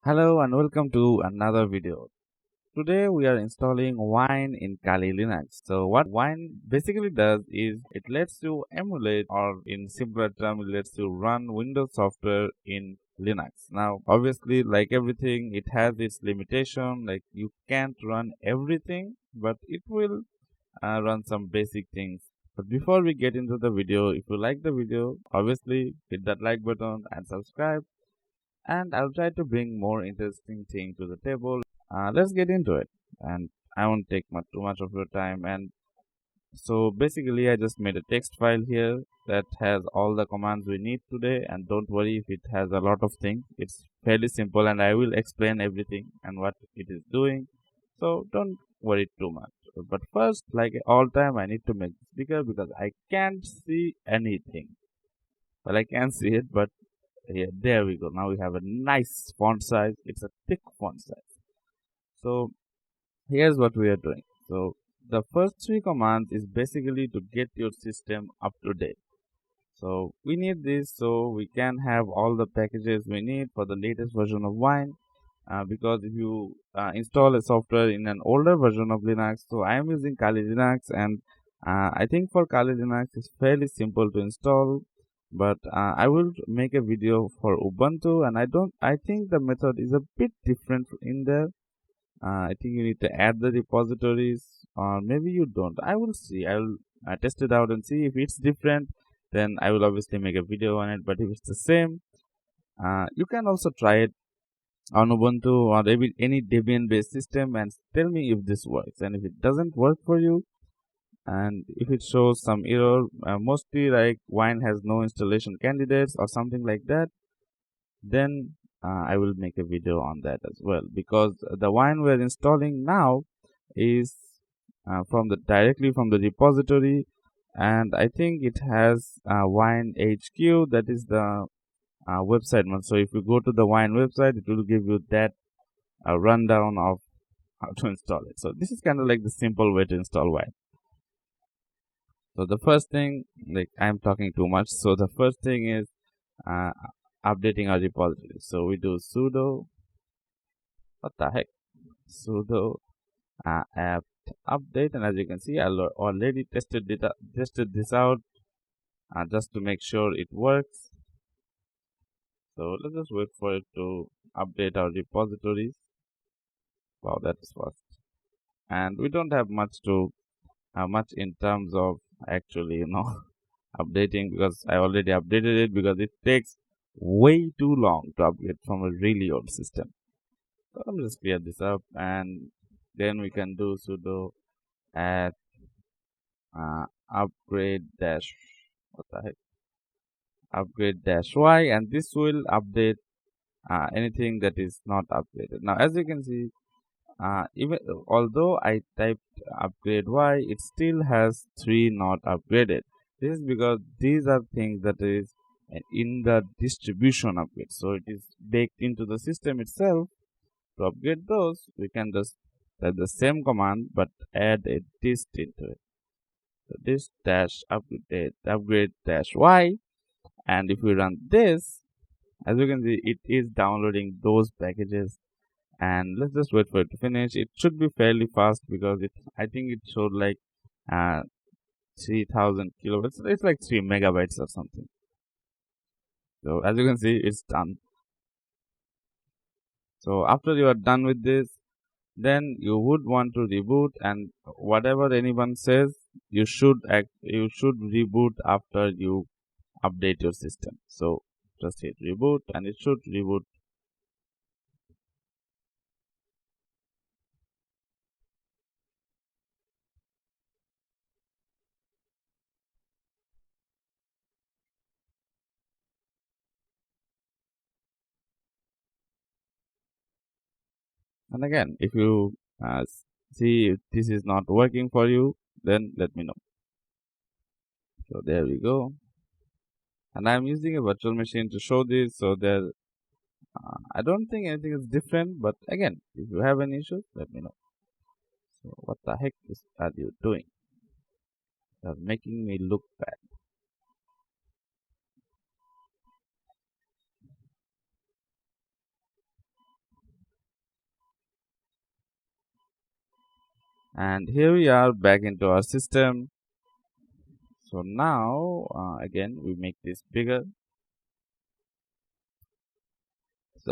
Hello and welcome to another video. Today we are installing Wine in Kali Linux. So what Wine basically does is it lets you emulate, or in simpler terms it lets you run Windows software in Linux. Now obviously, like everything, it has its limitation, like you can't run everything, but it will run some basic things. But before we get into the video, if you like the video, obviously hit that like button and subscribe, and I'll try to bring more interesting things to the table. Let's get into it, and I won't take too much of your time. And so basically, I just made a text file here that has all the commands we need today. And don't worry if it has a lot of things. It's fairly simple, and I will explain everything and what it is doing. So don't worry too much. But first, like all time, I need to make this bigger because I can't see anything. Well, I can see it, but yeah, there we go. Now we have a nice font size. It's a thick font size. So here's what we are doing. So the first three commands is basically to get your system up to date. So we need this so we can have all the packages we need for the latest version of Wine. Because if you install a software in an older version of Linux, so I am using Kali Linux, and I think for Kali Linux it's fairly simple to install. But I will make a video for Ubuntu, and I think the method is a bit different in there. I think you need to add the repositories, or maybe you don't. I will see. I will test it out and see if it's different. Then I will obviously make a video on it. But if it's the same, you can also try it on Ubuntu or maybe any Debian-based system and tell me if this works. And if it doesn't work for you, and if it shows some error, mostly like Wine has no installation candidates or something like that, then I will make a video on that as well, because the Wine we're installing now is directly from the repository, and I think it has Wine HQ, that is the website one. So if you go to the Wine website, it will give you that rundown of how to install it. So this is kind of like the simple way to install Wine. So the first thing, like I'm talking too much. So the first thing is uh, updating our repository. So we do sudo, what the heck, sudo apt update, and as you can see, I already tested this out just to make sure it works. So let's just wait for it to update our repositories. Wow, that is fast. And we don't have much in terms of actually updating, because I already updated it, because it takes way too long to upgrade from a really old system. So let me just clear this up, and then we can do sudo add upgrade dash, what the heck, upgrade dash y, and this will update anything that is not upgraded. Now as you can see, even although I typed upgrade y, it still has 3 not upgraded. This is because these are things that is in the distribution upgrade, so it is baked into the system itself. To upgrade those, we can just type the same command but add a dist into it. So dist dash upgrade dash y, and if we run this, as you can see, it is downloading those packages. And let's just wait for it to finish. It should be fairly fast, because I think it showed like 3000 kilobytes. It's like 3 megabytes or something. So as you can see, it's done. So after you are done with this, then you would want to reboot, and whatever anyone says, you should reboot after you update your system. So just hit reboot, and it should reboot. And again, if you see if this is not working for you, then let me know. So there we go. And I'm using a virtual machine to show this, so there I don't think anything is different, but again, if you have any issues, let me know. So what the heck are you doing? You're making me look bad. And here we are back into our system. So now again we make this bigger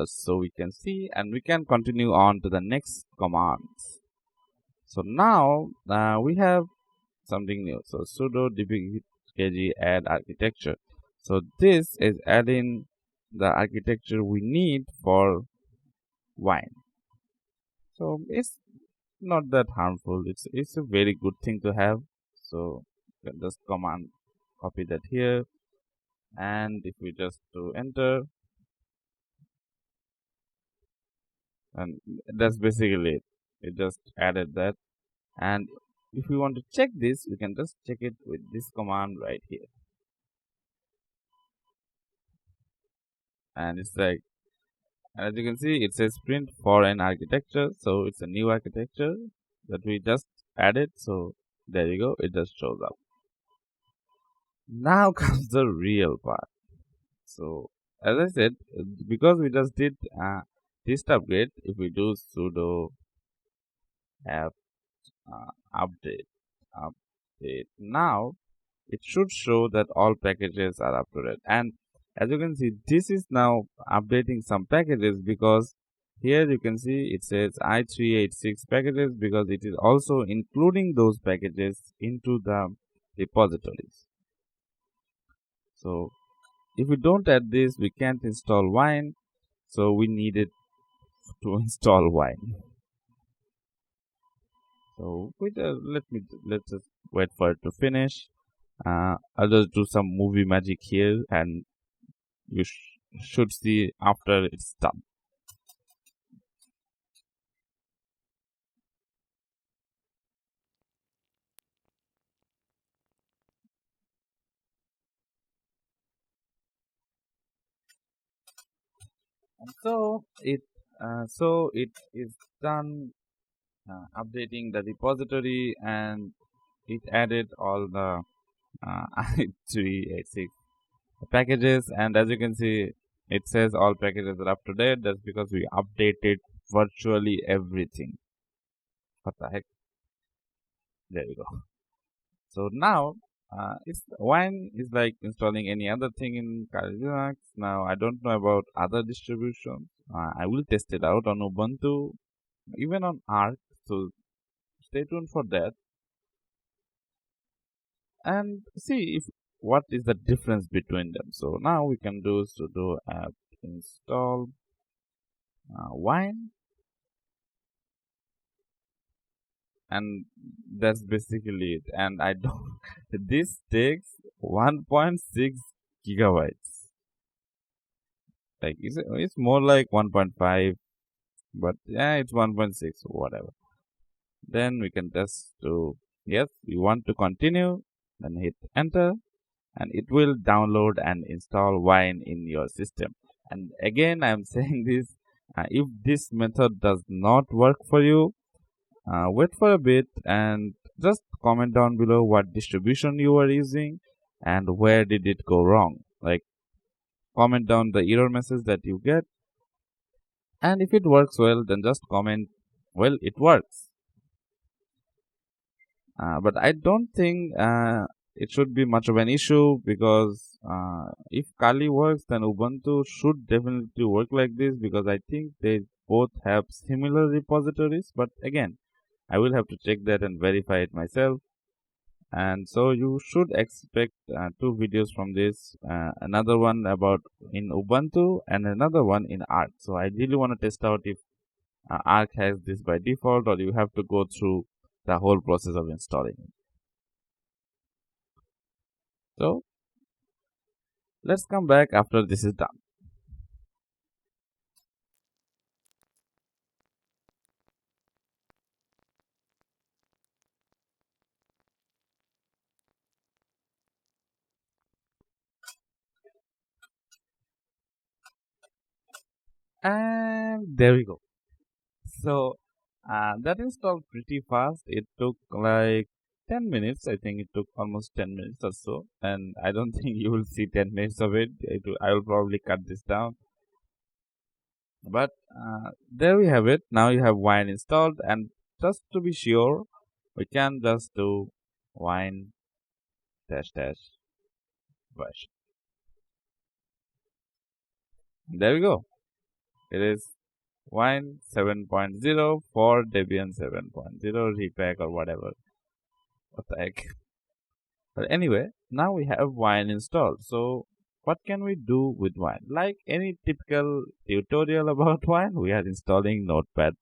so we can see, and we can continue on to the next commands. So now we have something new. So sudo dbkg add architecture. So this is adding the architecture we need for wine. So it's not that harmful. It's a very good thing to have. So you can just command copy that here, and if we just do enter, and that's basically it. It just added that. And if we want to check this, we can just check it with this command right here. And it's like, as you can see, it says print for an architecture. So it's a new architecture that we just added. So there you go, it just shows up. Now comes the real part. So as I said, because we just did this upgrade, if we do sudo apt update now, it should show that all packages are up to date. And as you can see, this is now updating some packages, because here you can see it says i386 packages, because it is also including those packages into the repositories. So if we don't add this, we can't install wine. So we needed to install wine. So let's just wait for it to finish. I'll just do some movie magic here, and you should see after it's done. And so it is done updating the repository, and it added all the i386 packages. And as you can see, it says all packages are up to date. That's because we updated virtually everything. What the heck? There you go. So now it's wine is like installing any other thing in Kali Linux. Now I don't know about other distributions. I will test it out on Ubuntu, even on Arc. So stay tuned for that and see if what is the difference between them. So now we can do sudo apt install wine, and that's basically it. And I don't this takes 1.6 gigabytes. Like it's more like 1.5, but yeah, it's 1.6 or whatever. Then we can just do yes, we want to continue, then hit enter, and it will download and install wine in your system. And again, I'm saying this, if this method does not work for you, wait for a bit and just comment down below what distribution you are using and where did it go wrong. Like, comment down the error message that you get, and if it works well, then just comment, well, it works. But I don't think it should be much of an issue, because if Kali works, then Ubuntu should definitely work like this, because I think they both have similar repositories. But again, I will have to check that and verify it myself. And so you should expect two videos from this, another one about in Ubuntu and another one in Arc. So I really want to test out if Arc has this by default, or you have to go through the whole process of installing it. So let's come back after this is done. And there we go. So that installed pretty fast. It took like 10 minutes. I think it took almost 10 minutes or so. And I don't think you will see 10 minutes of it. I will probably cut this down. But there we have it. Now you have wine installed. And just to be sure, we can just do wine dash dash version. There we go. It is wine 7.0 for Debian 7.0 repack or whatever. What the heck? But anyway, now we have wine installed. So what can we do with wine? Like any typical tutorial about wine, we are installing Notepad++.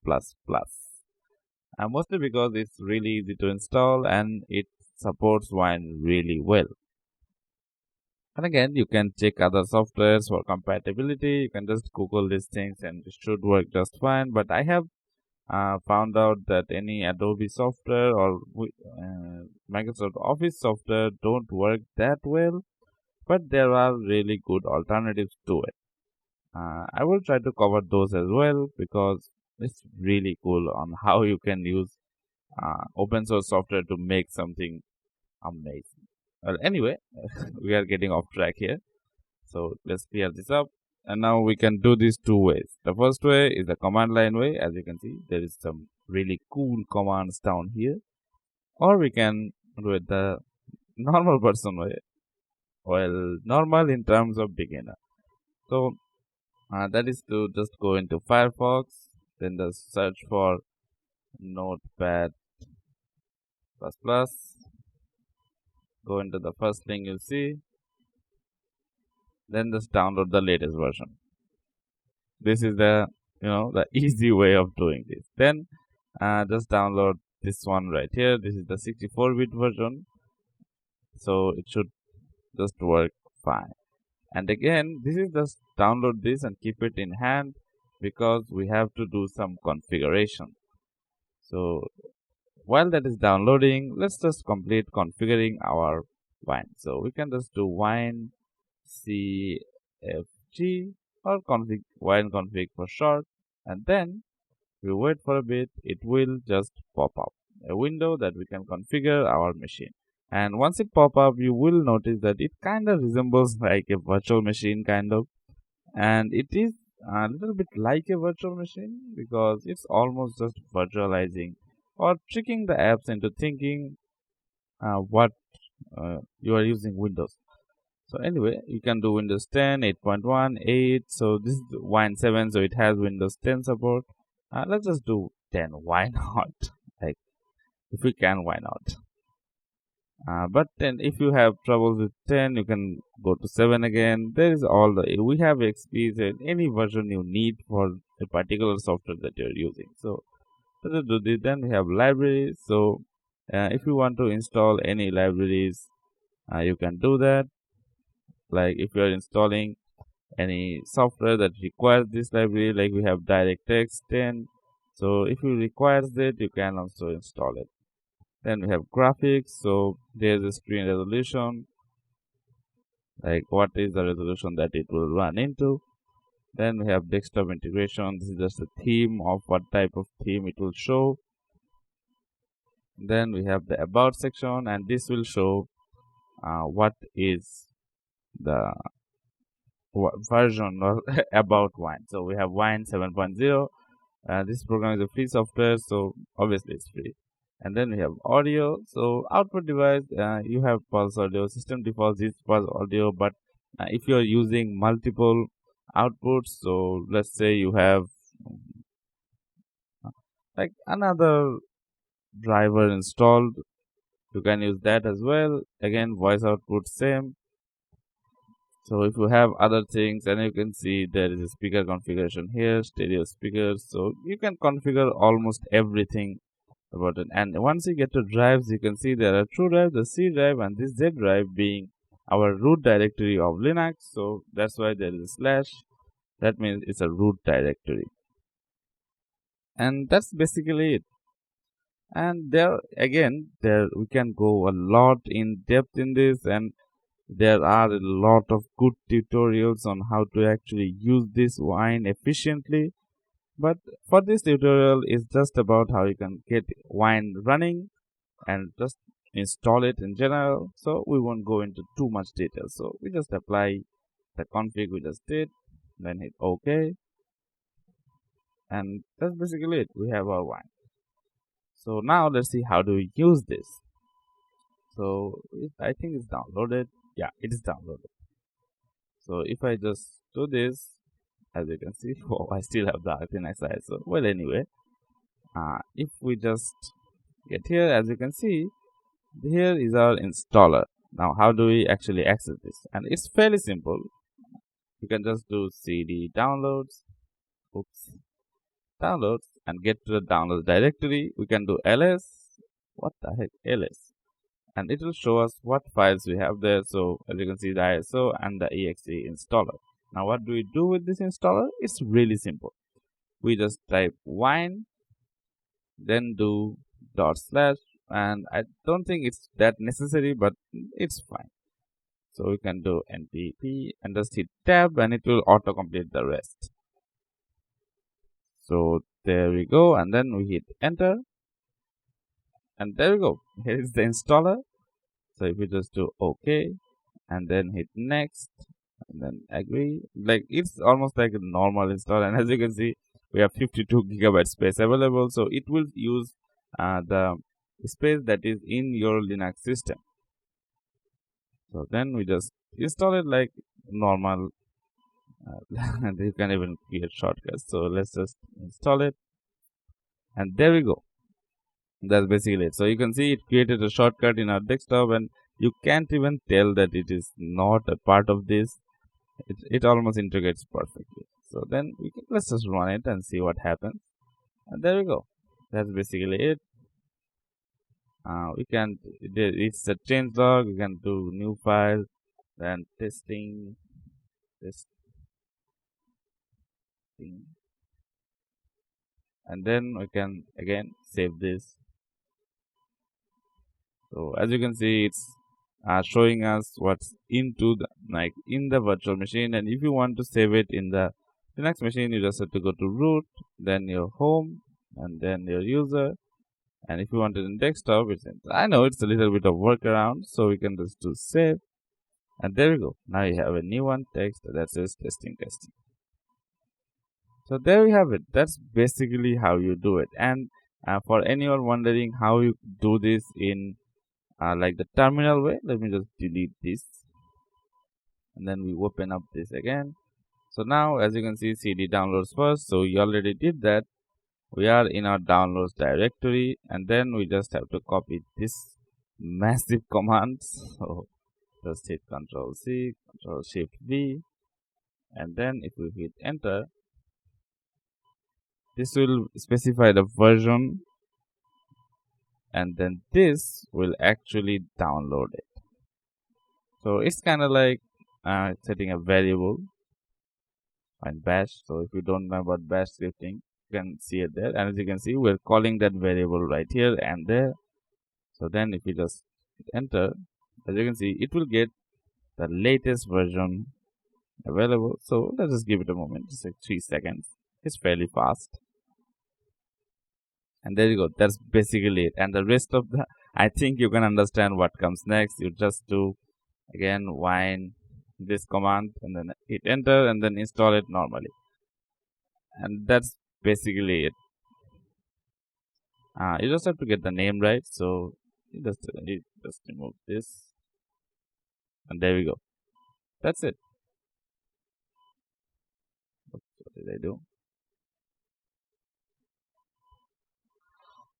Mostly because it's really easy to install and it supports wine really well. And again, you can check other softwares for compatibility. You can just Google these things and it should work just fine. But I have found out that any Adobe software or Microsoft Office software don't work that well, but there are really good alternatives to it. I will try to cover those as well because it's really cool on how you can use open source software to make something amazing. Well, anyway, we are getting off track here. So let's clear this up. And now we can do this two ways. The first way is the command line way. As you can see, there is some really cool commands down here. Or we can do it the normal person way. Well, normal in terms of beginner. So that is to just go into Firefox, then the search for Notepad++. Go into the first thing you'll see. Then just download the latest version. This is the the easy way of doing this. Then just download this one right here. This is the 64-bit version, so it should just work fine. And again, this is just download this and keep it in hand because we have to do some configuration. So while that is downloading, let's just complete configuring our wine. So we can just do wine cfg or config wine config for short, and then we wait for a bit. It will just pop up a window that we can configure our machine. And once it pop up, you will notice that it kind of resembles like a virtual machine kind of, and it is a little bit like a virtual machine because it's almost just virtualizing or tricking the apps into thinking what you are using Windows. So anyway, you can do Windows 10, 8.1, 8. So this is Wine 7, so it has Windows 10 support. Let's just do 10. Why not? Like, if we can, why not? But then if you have troubles with 10, you can go to 7 again. There is all the, we have XPs and any version you need for a particular software that you're using. So let's do this. Then we have libraries. So if you want to install any libraries, you can do that. Like if you are installing any software that requires this library, like we have DirectX 10. So if you requires that, you can also install it. Then we have graphics. So there's a screen resolution, like what is the resolution that it will run into. Then we have desktop integration. This is just a theme of what type of theme it will show. Then we have the about section, and this will show what is the version or about wine. So we have wine 7.0. This program is a free software, so obviously it's free. And then we have audio. So output device, you have pulse audio. System defaults is pulse audio, but if you are using multiple outputs, so let's say you have like another driver installed, you can use that as well. Again, voice output same. So if you have other things, and you can see there is a speaker configuration here, stereo speakers. So you can configure almost everything about it. And once you get to drives, you can see there are two drives, the C drive and this Z drive being our root directory of Linux. So that's why there is a slash. That means it's a root directory. And that's basically it. And there again, we can go a lot in depth in this, and there are a lot of good tutorials on how to actually use this wine efficiently. But for this tutorial, it's just about how you can get wine running and just install it in general. So we won't go into too much detail. So we just apply the config we just did, then hit OK. And that's basically it. We have our wine. So now let's see how do we use this. So I think it's downloaded. Yeah, it is downloaded. So if I just do this, as you can see, oh, I still have the Linux ISO. Well, anyway, if we just get here, as you can see, here is our installer. Now, how do we actually access this? And it's fairly simple. You can just do cd downloads, downloads, and get to the downloads directory. We can do ls. What the heck, ls? And it will show us what files we have there. So as you can see, the ISO and the exe installer. Now, what do we do with this installer? It's really simple. We just type wine, then do /, and I don't think it's that necessary, but it's fine. So we can do npp and just hit tab, and it will auto complete the rest. So there we go, and then we hit enter, and there we go. Here is the installer. So if we just do OK, and then hit next, and then agree, like it's almost like a normal install. And as you can see, we have 52 gigabyte space available, so it will use the space that is in your Linux system. So then we just install it like normal. And you can even create shortcuts. So let's just install it, and there we go. That's basically it. So you can see it created a shortcut in our desktop, and you can't even tell that it is not a part of this. It almost integrates perfectly. So then let's just run it and see what happens. And there we go. That's basically it. It's a change log. We can do new file, then testing, and then we can again save this. So as you can see, it's showing us what's into the in the virtual machine. And if you want to save it in the Linux machine, you just have to go to root, then your home, and then your user. And if you want it in desktop, I know it's a little bit of workaround, so we can just do save, and there we go. Now you have a new one, text that says testing. So there we have it. That's basically how you do it. And for anyone wondering how you do this in like the terminal way, let me just delete this, and then we open up this again. So now, as you can see, cd downloads first. So we already did that. We are in our downloads directory, and then we just have to copy this massive command. So just hit Ctrl+C, Ctrl+Shift+V, and then if we hit enter, this will specify the version, and then this will actually download it. So it's kind of like setting a variable in bash. So if you don't know about bash scripting, you can see it there, and as you can see, we're calling that variable right here and there. So then if you just hit enter, as you can see, it will get the latest version available. So let's just give it a moment, just like 3 seconds. It's fairly fast. And there you go. That's basically it. And the rest of the, I think you can understand what comes next. You just do again wine this command, and then hit enter, and then install it normally. And that's basically it. You just have to get the name right. So you just remove this, and there we go. That's it. What did I do?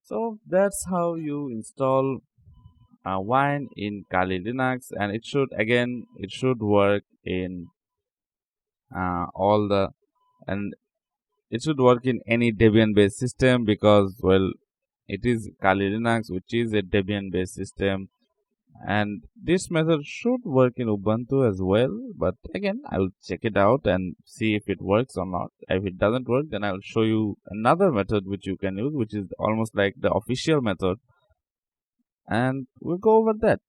So that's how you install Wine in Kali Linux, and it should work in it should work in any Debian-based system, because well, it is Kali Linux, which is a Debian-based system, and this method should work in Ubuntu as well. But again, I will check it out and see if it works or not. If it doesn't work, then I will show you another method which you can use, which is almost like the official method, and we'll go over that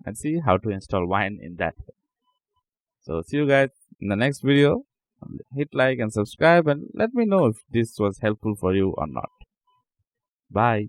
and see how to install Wine in that way. So see you guys in the next video. Hit like and subscribe, and let me know if this was helpful for you or not. Bye.